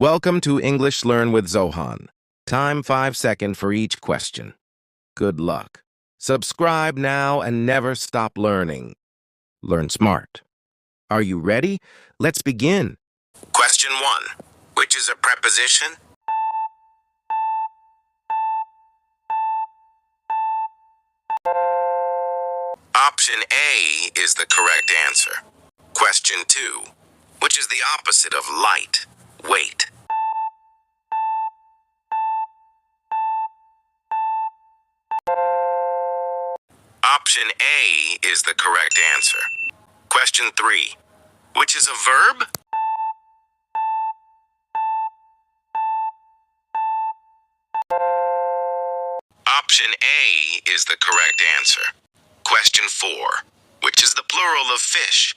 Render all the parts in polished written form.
Welcome to English Learn with Zohan. Time 5 seconds for each question. Good luck. Subscribe now and never stop learning. Learn smart. Are you ready? Let's begin. Question 1. Which is a preposition? Option A is the correct answer. Question 2. Which is the opposite of light? Weight. Option A is the correct answer. Question 3. Which is a verb? Option A is the correct answer. Question 4. Which is the plural of fish?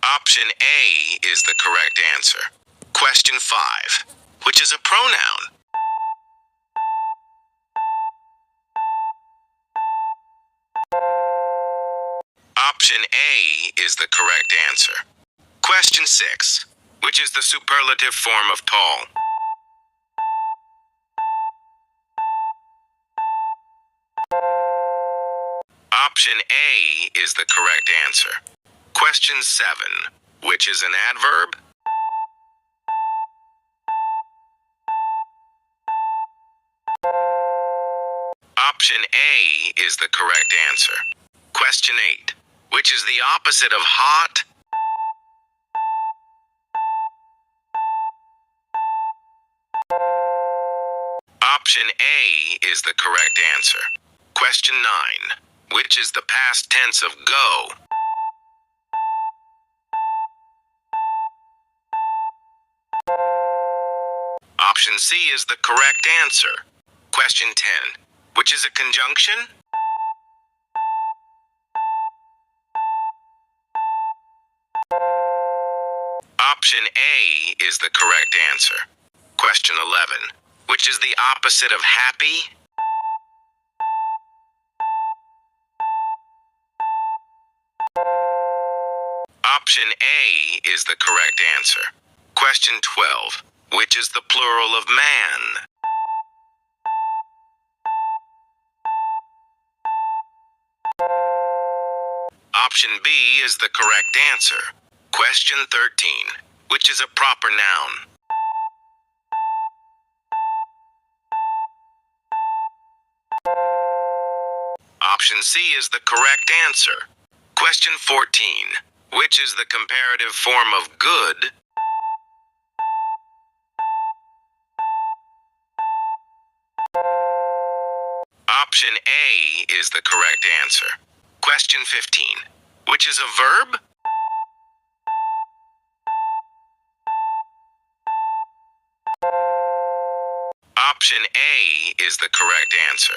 Option A is the correct answer. Question 5. Which is a pronoun? Option A is the correct answer. Question 6. Which is the superlative form of tall? Option A is the correct answer. Question 7. Which is an adverb? Option A is the correct answer. Question 8. Which is the opposite of hot? Option A is the correct answer. Question 9. Which is the past tense of go? Option C is the correct answer. Question 10. Which is a conjunction? Option A is the correct answer. Question 11. Which is the opposite of happy? Option A is the correct answer. Question 12. Which is the plural of man? Option B is the correct answer. Question 13. Which is a proper noun? Option C is the correct answer. Question 14. Which is the comparative form of good? Option A is the correct answer. Question 15. Which is a verb? Option A is the correct answer.